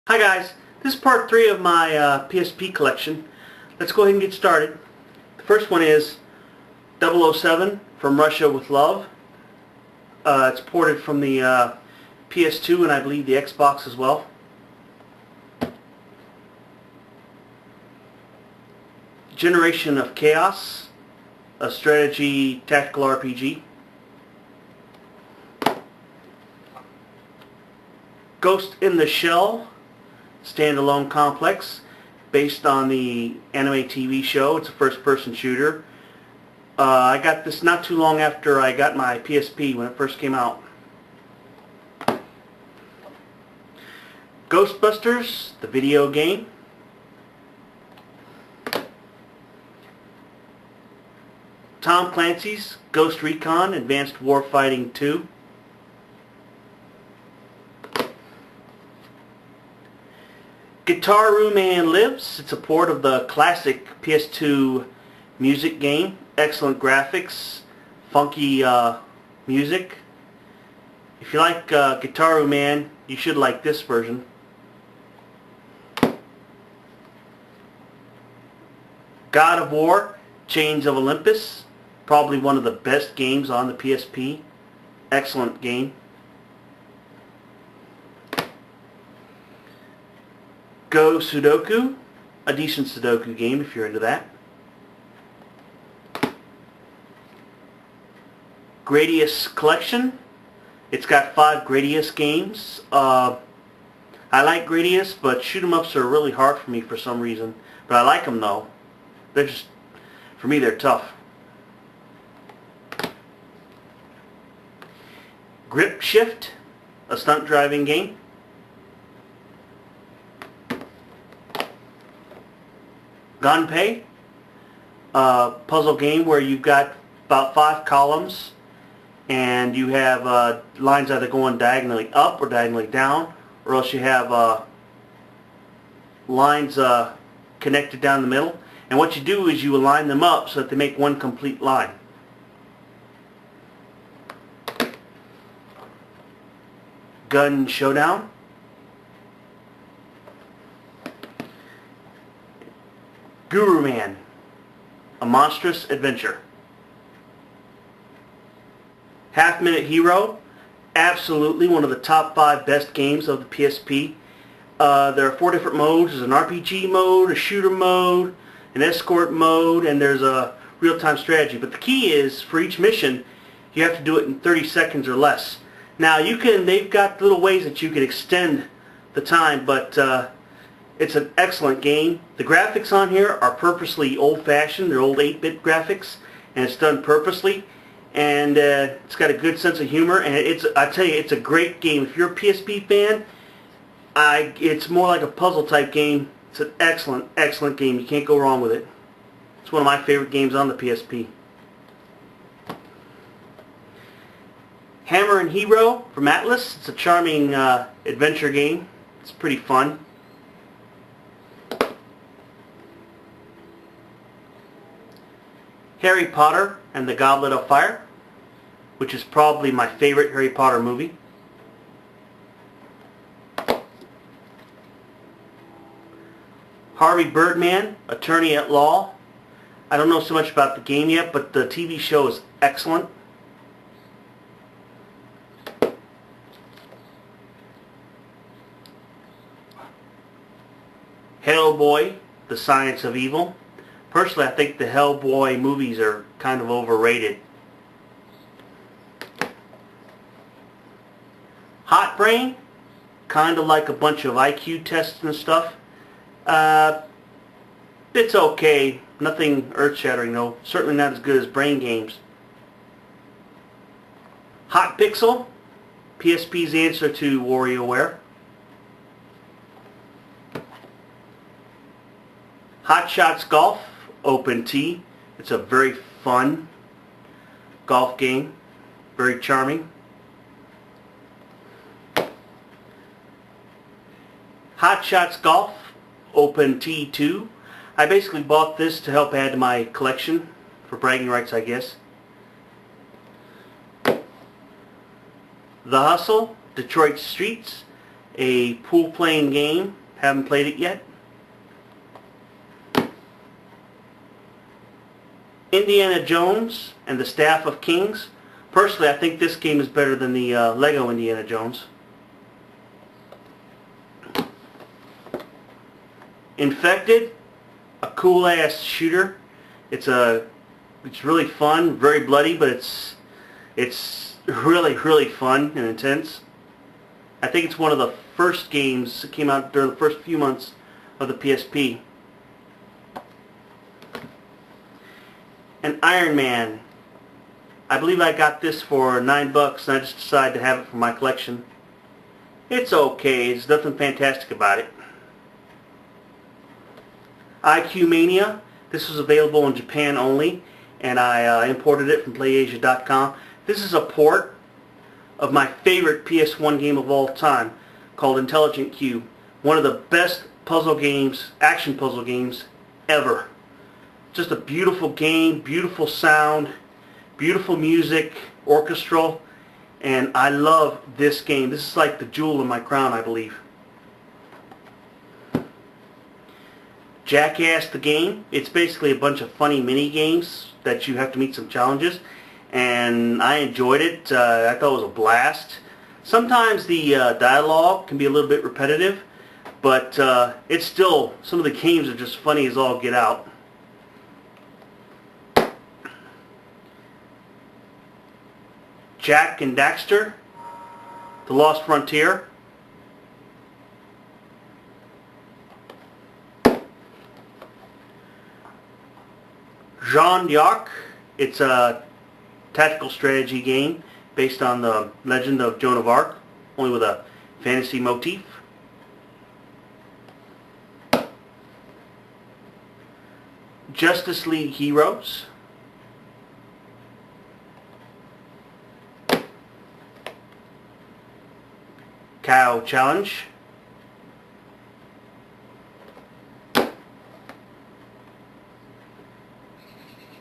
Hi guys, this is part 3 of my PSP collection. Let's go ahead and get started. The first one is 007 From Russia with Love. It's ported from the PS2 and I believe the Xbox as well. Generation of Chaos, a strategy tactical RPG. Ghost in the Shell, standalone complex based on the anime TV show. It's a first-person shooter. I got this not too long after I got my PSP when it first came out. Ghostbusters, the video game. Tom Clancy's Ghost Recon Advanced Warfighting 2. Guitar Man Lives. It's a port of the classic PS2 music game. Excellent graphics, funky music. If you like Guitar Man, you should like this version. God of War, Chains of Olympus. Probably one of the best games on the PSP. Excellent game. Go Sudoku, a decent Sudoku game if you're into that. Gradius Collection. It's got 5 Gradius games. I like Gradius, but shoot 'em ups are really hard for me for some reason. But I like them though. They're just, for me, they're tough. Grip Shift, a stunt driving game. Gunpei, a puzzle game where you've got about 5 columns and you have lines either going diagonally up or diagonally down, or else you have lines connected down the middle, and what you do is you align them up so that they make one complete line. Gun Showdown. Guru Man, a monstrous adventure. Half Minute Hero, absolutely one of the top 5 best games of the PSP. There are 4 different modes. There's an RPG mode, a shooter mode, an escort mode, and there's a real-time strategy. But the key is, for each mission, you have to do it in 30 seconds or less. Now they've got little ways that you can extend the time, but it's an excellent game. The graphics on here are purposely old-fashioned. They're old 8-bit graphics, and it's done purposely. And it's got a good sense of humor, and I tell you, it's a great game. If you're a PSP fan, it's more like a puzzle-type game. It's an excellent, excellent game. You can't go wrong with it. It's one of my favorite games on the PSP. Hammer and Hero from Atlas. It's a charming adventure game. It's pretty fun. Harry Potter and the Goblet of Fire, which is probably my favorite Harry Potter movie. Harvey Birdman, Attorney at Law. I don't know so much about the game yet, but the TV show is excellent. Hellboy, The Science of Evil. Personally, I think the Hellboy movies are kind of overrated. Hot Brain, kind of like a bunch of IQ tests and stuff. It's okay. Nothing earth-shattering though. Certainly not as good as Brain Games. Hot Pixel, PSP's answer to WarioWare. Hot Shots Golf, Open T. It's a very fun golf game. Very charming. Hot Shots Golf, Open T2. I basically bought this to help add to my collection, for bragging rights I guess. The Hustle, Detroit Streets, a pool playing game. Haven't played it yet. Indiana Jones and the Staff of Kings. Personally, I think this game is better than the Lego Indiana Jones. Infected, a cool ass shooter. It's really fun, very bloody, but it's really fun and intense. I think it's one of the first games that came out during the first few months of the PSP. And Iron Man. I believe I got this for $9 and I just decided to have it for my collection. It's okay, there's nothing fantastic about it. IQ Mania. This was available in Japan only, and I imported it from PlayAsia.com. This is a port of my favorite PS1 game of all time called Intelligent Cube. One of the best puzzle games, action puzzle games ever. Just a beautiful game, beautiful sound, beautiful music, orchestral, and I love this game. This is like the jewel in my crown, I believe. Jackass the game. It's basically a bunch of funny mini games that you have to meet some challenges, and I enjoyed it. I thought it was a blast. Sometimes the dialogue can be a little bit repetitive, but it's still, some of the games are just funny as all get out. Jak and Daxter, The Lost Frontier. Jeanne d'Arc. It's a tactical strategy game based on the legend of Joan of Arc, only with a fantasy motif. Justice League Heroes. Cow Challenge.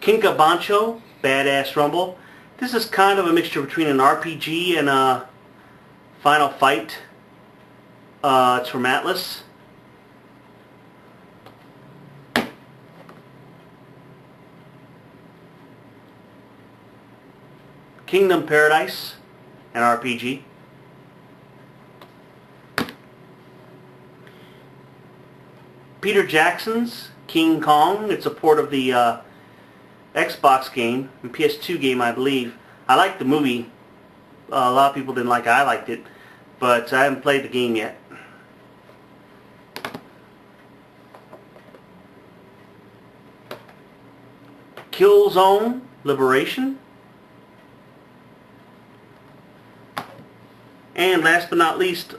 Kinka Bancho, Badass Rumble. This is kind of a mixture between an RPG and a Final Fight. It's from Atlas. Kingdom Paradise, an RPG. Peter Jackson's King Kong. It's a port of the Xbox game, and PS2 game, I believe. I liked the movie. A lot of people didn't like it. I liked it, but I haven't played the game yet. Killzone Liberation. And last but not least,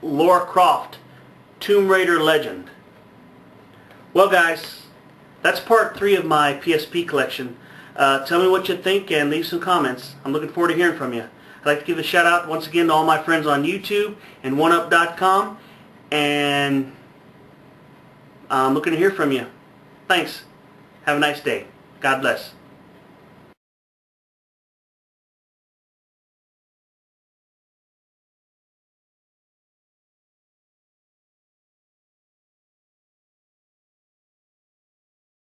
Lara Croft, Tomb Raider Legend. Well guys, that's part 3 of my PSP collection. Tell me what you think and leave some comments. I'm looking forward to hearing from you. I'd like to give a shout out once again to all my friends on YouTube and OneUp.com, and I'm looking to hear from you. Thanks. Have a nice day. God bless.